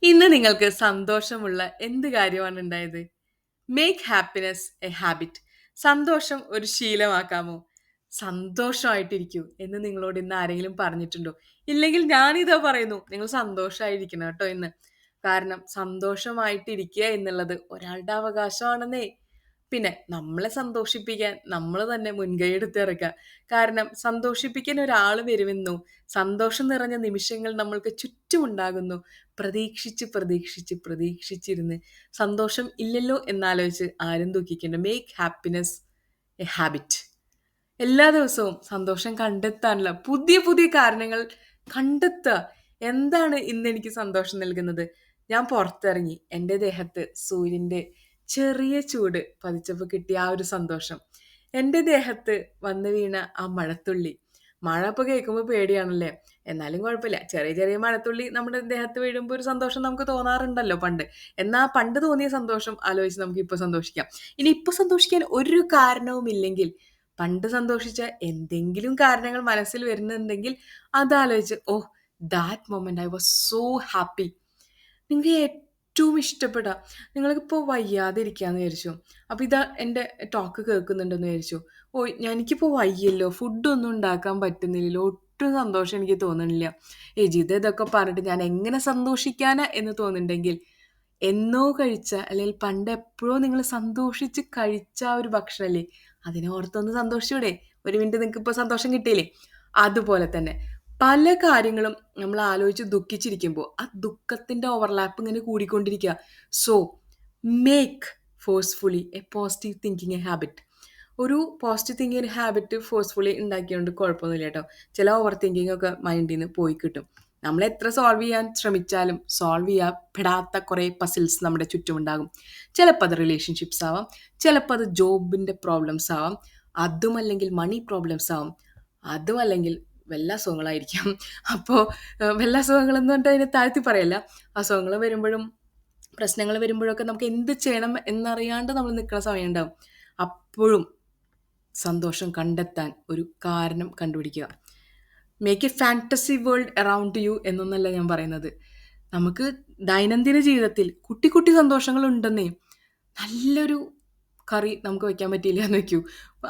ഇന്ന് നിങ്ങൾക്ക് സന്തോഷമുള്ള എന്ത് കാര്യമാണ് ഉണ്ടായത്? Make happiness a habit. സന്തോഷം ഒരു ശീലമാക്കാമോ? സന്തോഷമായിട്ടിരിക്കൂ എന്ന് നിങ്ങളോട് ഇന്ന് ആരെങ്കിലും പറഞ്ഞിട്ടുണ്ടോ? ഇല്ലെങ്കിൽ ഞാനിതാ പറയുന്നു, നിങ്ങൾ സന്തോഷമായിരിക്കണം കേട്ടോ ഇന്ന്. കാരണം സന്തോഷമായിട്ടിരിക്കുക എന്നുള്ളത് ഒരാളുടെ അവകാശമാണെന്നേ. പിന്നെ നമ്മളെ സന്തോഷിപ്പിക്കാൻ നമ്മൾ തന്നെ മുൻകൈ എടുത്ത് ഇറക്കുക. കാരണം സന്തോഷിപ്പിക്കാൻ ഒരാൾ വരുമെന്നോ, സന്തോഷം നിറഞ്ഞ നിമിഷങ്ങൾ നമ്മൾക്ക് ചുറ്റുമുണ്ടാകുന്നു, പ്രതീക്ഷിച്ച് പ്രതീക്ഷിച്ച് പ്രതീക്ഷിച്ചിരുന്ന് സന്തോഷം ഇല്ലല്ലോ എന്നാലോചിച്ച് ആരും ദുഃഖിക്കേണ്ട. Make happiness a habit. എല്ലാ ദിവസവും സന്തോഷം കണ്ടെത്താനുള്ള പുതിയ പുതിയ കാരണങ്ങൾ കണ്ടെത്തുക. എന്താണ് ഇന്ന് എനിക്ക് സന്തോഷം നൽകുന്നത്? ഞാൻ പുറത്തിറങ്ങി എൻ്റെ ദേഹത്ത് സൂര്യൻ്റെ ചെറിയ ചൂട് പതിച്ചപ്പോൾ കിട്ടിയ ആ ഒരു സന്തോഷം, എൻ്റെ ദേഹത്ത് വന്ന് വീണ ആ മഴത്തുള്ളി. മഴ ഇപ്പോൾ കേൾക്കുമ്പോൾ പേടിയാണല്ലേ, എന്നാലും കുഴപ്പമില്ല. ചെറിയ ചെറിയ മഴത്തുള്ളി നമ്മുടെ ദേഹത്ത് വീഴുമ്പോൾ ഒരു സന്തോഷം നമുക്ക് തോന്നാറുണ്ടല്ലോ പണ്ട്. എന്നാൽ പണ്ട് തോന്നിയ സന്തോഷം ആലോചിച്ച് നമുക്ക് ഇപ്പോൾ സന്തോഷിക്കാം. ഇനി ഇപ്പോൾ സന്തോഷിക്കാൻ ഒരു കാരണവുമില്ലെങ്കിൽ, പണ്ട് സന്തോഷിച്ച എന്തെങ്കിലും കാരണങ്ങൾ മനസ്സിൽ വരുന്നുണ്ടെങ്കിൽ അതാലോചിച്ച്, oh, that moment I was so happy. നിങ്ങൾക്ക് ഏറ്റവും ഇഷ്ടപ്പെട്ട, നിങ്ങൾക്കിപ്പോൾ വയ്യാതെ ഇരിക്കാന്ന് വിചാരിച്ചു, അപ്പോൾ ഇതാ എൻ്റെ ടോക്ക് കേൾക്കുന്നുണ്ടെന്ന് വിചാരിച്ചു, ഓ, എനിക്കിപ്പോൾ വയ്യല്ലോ, ഫുഡൊന്നും ഉണ്ടാക്കാൻ പറ്റുന്നില്ലല്ലോ, ഒട്ടും സന്തോഷം എനിക്ക് തോന്നുന്നില്ല, ജിത ഇതൊക്കെ പറഞ്ഞിട്ട് ഞാൻ എങ്ങനെ സന്തോഷിക്കാനാ എന്ന് തോന്നുന്നുണ്ടെങ്കിൽ, എന്നോ കഴിച്ച അല്ലെങ്കിൽ പണ്ട് എപ്പോഴോ നിങ്ങൾ സന്തോഷിച്ച് കഴിച്ച ആ ഒരു ഭക്ഷണമല്ലേ, അതിനെ ഓർത്തൊന്ന് സന്തോഷിച്ചൂടെ? ഒരു മിനിറ്റ് നിങ്ങൾക്ക് ഇപ്പോൾ സന്തോഷം കിട്ടിയില്ലേ? അതുപോലെ തന്നെ പല കാര്യങ്ങളും നമ്മൾ ആലോചിച്ച് ദുഃഖിച്ചിരിക്കുമ്പോൾ ആ ദുഃഖത്തിന്റെ ഓവർലാപ്പ് ഇങ്ങനെ കൂടിക്കൊണ്ടിരിക്കുക. So make forcefully a positive thinking a habit. ഒരു പോസിറ്റീവ് തിങ്കിങ് ഒരു ഹാബിറ്റ് ഫോഴ്സ്ഫുള്ളി ഉണ്ടാക്കിയോണ്ട് കുഴപ്പമൊന്നുമില്ല കേട്ടോ. ചില ഓവർ തിങ്കിങ് ഒക്കെ മൈൻഡിൽ നിന്ന് പോയി കിട്ടും. നമ്മൾ എത്ര സോൾവ് ചെയ്യാൻ ശ്രമിച്ചാലും സോൾവ് ചെയ്യപ്പെടാത്ത കുറേ പസിൽസ് നമ്മുടെ ചുറ്റുമുണ്ടാകും. ചിലപ്പോൾ അത് റിലേഷൻഷിപ്സ് ആവാം, ചിലപ്പോൾ അത് ജോബിൻ്റെ പ്രോബ്ലംസ് ആവാം, അതുമല്ലെങ്കിൽ മണി പ്രോബ്ലംസ് ആവാം, അതുമല്ലെങ്കിൽ വല്ല അസുഖങ്ങളായിരിക്കാം. അപ്പോൾ വല്ല അസുഖങ്ങളെന്ന് പറഞ്ഞിട്ട് അതിനെ താഴ്ത്തി പറയല്ല. അസുഖങ്ങൾ വരുമ്പോഴും പ്രശ്നങ്ങൾ വരുമ്പോഴൊക്കെ നമുക്ക് എന്ത് ചെയ്യണം എന്നറിയാണ്ട് നമ്മൾ നിൽക്കുന്ന സമയം ഉണ്ടാവും. അപ്പോഴും സന്തോഷം കണ്ടെത്താൻ ഒരു കാരണം കണ്ടുപിടിക്കുക. Make a fantasy world around you എന്നൊന്നല്ല ഞാൻ പറയുന്നത്. നമുക്ക് ദൈനംദിന ജീവിതത്തിൽ കുട്ടി കുട്ടി സന്തോഷങ്ങൾ ഉണ്ടെന്നേ. നല്ലൊരു കറി നമുക്ക് വെക്കാൻ പറ്റിയില്ല എന്ന് വെക്കൂ,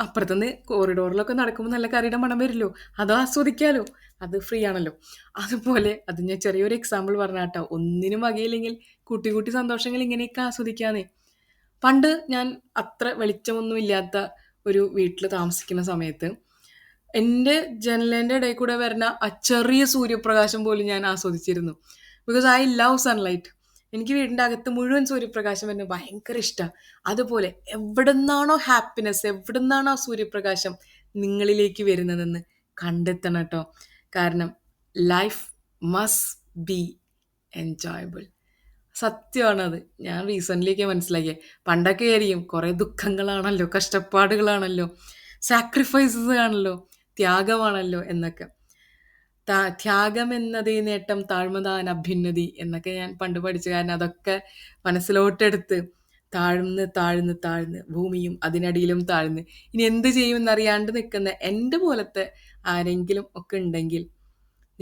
അപ്പുറത്തുനിന്ന് കോറിഡോറിലൊക്കെ നടക്കുമ്പോൾ നല്ല കറിയുടെ മണം വരില്ലോ, അത് ആസ്വദിക്കാലോ, അത് ഫ്രീ ആണല്ലോ. അതുപോലെ അത് ഞാൻ ചെറിയൊരു എക്സാമ്പിൾ പറഞ്ഞാട്ടോ, ഒന്നിനും വകയില്ലെങ്കിൽ കുട്ടി കുട്ടി സന്തോഷങ്ങൾ ഇങ്ങനെയൊക്കെ ആസ്വദിക്കാന്നേ. പണ്ട് ഞാൻ അത്ര വെളിച്ചമൊന്നും ഇല്ലാത്ത ഒരു വീട്ടിൽ താമസിക്കുന്ന സമയത്ത് എൻ്റെ ജനലേൻ്റെ ഇടയിൽ കൂടെ വരുന്ന ആ ചെറിയ സൂര്യപ്രകാശം പോലും ഞാൻ ആസ്വദിച്ചിരുന്നു. Because I love sunlight. എനിക്ക് വീടിൻ്റെ അകത്ത് മുഴുവൻ സൂര്യപ്രകാശം വരുന്നത് ഭയങ്കര ഇഷ്ടമാണ്. അതുപോലെ എവിടെ നിന്നാണോ ഹാപ്പിനെസ്, എവിടെ നിന്നാണോ ആ സൂര്യപ്രകാശം നിങ്ങളിലേക്ക് വരുന്നതെന്ന് കണ്ടെത്തണം കേട്ടോ. കാരണം ലൈഫ് മസ്റ്റ് ബി എൻജോയബിൾ. സത്യമാണത്. ഞാൻ റീസെൻ്റ്ലിയൊക്കെ മനസ്സിലാക്കിയത്. പണ്ടൊക്കെ ആയിരിക്കും കുറേ ദുഃഖങ്ങളാണല്ലോ, കഷ്ടപ്പാടുകളാണല്ലോ, സാക്രിഫൈസസ് ആണല്ലോ, ത്യാഗമാണല്ലോ എന്നൊക്കെ. ത്യാഗം എന്നതേ നേട്ടം, താഴ്മതാൻ അഭ്യുന്നതി എന്നൊക്കെ ഞാൻ പണ്ട് പഠിച്ച കാരണം അതൊക്കെ മനസ്സിലോട്ടെടുത്ത് താഴ്ന്ന് താഴ്ന്ന് താഴ്ന്ന് ഭൂമിയും അതിനടിയിലും താഴ്ന്ന് ഇനി എന്ത് ചെയ്യുമെന്നറിയാണ്ട് നിൽക്കുന്ന എൻ്റെ പോലത്തെ ആരെങ്കിലും ഒക്കെ ഉണ്ടെങ്കിൽ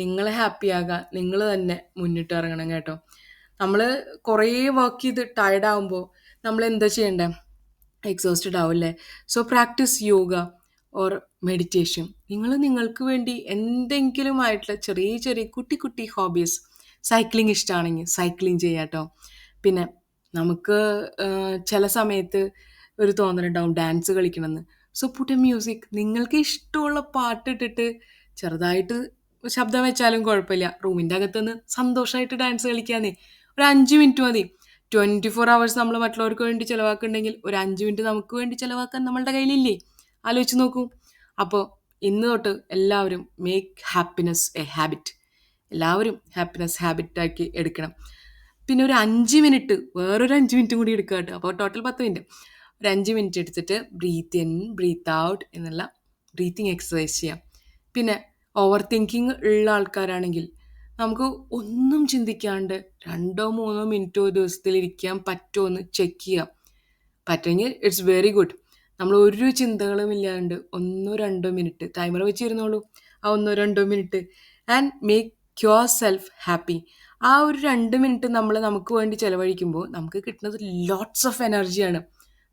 നിങ്ങളെ ഹാപ്പിയാകാൻ നിങ്ങൾ തന്നെ മുന്നിട്ട് ഇറങ്ങണം കേട്ടോ. നമ്മൾ കുറേ വർക്ക് ചെയ്ത് ടയർഡ് ആകുമ്പോൾ നമ്മൾ എന്താ ചെയ്യണ്ടേ? എക്സോസ്റ്റഡ് ആവില്ലേ? So practice yoga or meditation. നിങ്ങൾ നിങ്ങൾക്ക് വേണ്ടി എന്തെങ്കിലും ആയിട്ടുള്ള ചെറിയ ചെറിയ കുട്ടി കുട്ടി ഹോബീസ്, സൈക്ലിംഗ് ഇഷ്ടമാണെങ്കിൽ സൈക്ലിംഗ് ചെയ്യാം കേട്ടോ. പിന്നെ നമുക്ക് ചില സമയത്ത് ഒരു തോന്നലുണ്ടാവും ഡാൻസ് കളിക്കണമെന്ന്. So put a music. നിങ്ങൾക്ക് ഇഷ്ടമുള്ള പാട്ടിട്ടിട്ട് ചെറുതായിട്ട് ശബ്ദം വെച്ചാലും കുഴപ്പമില്ല, റൂമിൻ്റെ അകത്തുനിന്ന് സന്തോഷമായിട്ട് ഡാൻസ് കളിക്കാന്നേ. ഒരു 5 മിനിറ്റ് മതി. 24 hours നമ്മൾ മറ്റുള്ളവർക്ക് വേണ്ടി ചിലവാക്കുന്നുണ്ടെങ്കിൽ ഒരു 5 മിനിറ്റ് നമുക്ക് വേണ്ടി ചിലവാക്കാൻ നമ്മളുടെ കയ്യിലില്ലേ? ആലോചിച്ച് നോക്കൂ. അപ്പോൾ ഇന്ന് തൊട്ട് എല്ലാവരും മേക്ക് ഹാപ്പിനെസ് എ ഹാബിറ്റ്. എല്ലാവരും ഹാപ്പിനെസ് ഹാബിറ്റാക്കി എടുക്കണം. പിന്നെ ഒരു 5 മിനിറ്റ്, വേറൊരു 5 മിനിറ്റും കൂടി എടുക്കുക കേട്ടോ. അപ്പോൾ ടോട്ടൽ 10 മിനിറ്റ്. ഒരു 5 മിനിറ്റ് എടുത്തിട്ട് ബ്രീത്ത് ഇൻ ബ്രീത്ത് ഔട്ട് എന്നുള്ള ബ്രീത്തിങ് എക്സസൈസ് ചെയ്യാം. പിന്നെ ഓവർ തിങ്കിങ് ഉള്ള ആൾക്കാരാണെങ്കിൽ നമുക്ക് ഒന്നും ചിന്തിക്കാണ്ട് 2 3 മിനിറ്റോ ദിവസത്തിൽ ഇരിക്കാൻ പറ്റുമോ എന്ന് ചെക്ക് ചെയ്യാം. പറ്റുമെങ്കിൽ ഇറ്റ്സ് വെരി ഗുഡ്. നമ്മൾ ഒരു ചിന്തകളും ഇല്ലാണ്ട് 1 2 മിനിറ്റ് ടൈമർ വെച്ചിരുന്നോളൂ. ആ 1 2 minute and make your self happy. ആ ഒരു 2 മിനിറ്റ് നമ്മൾ നമുക്ക് വേണ്ടി ചെലവഴിക്കുമ്പോൾ നമുക്ക് കിട്ടുന്നത് ലോട്ട്സ് ഓഫ് എനർജിയാണ്.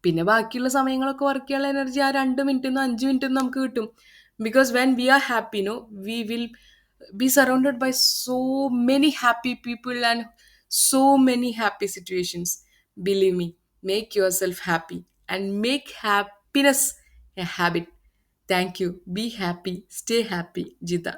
പിന്നെ ബാക്കിയുള്ള സമയങ്ങളൊക്കെ വർക്ക് ചെയ്യാനുള്ള എനർജി ആ 2 മിനിറ്റിന്നും 5 മിനിറ്റിന്നും നമുക്ക് കിട്ടും. Because when we are happy no, we will be surrounded by so many happy people and so many happy situations. Believe me, make yourself happy and make happiness a habit. Thank you. Be happy. Stay happy. Jita.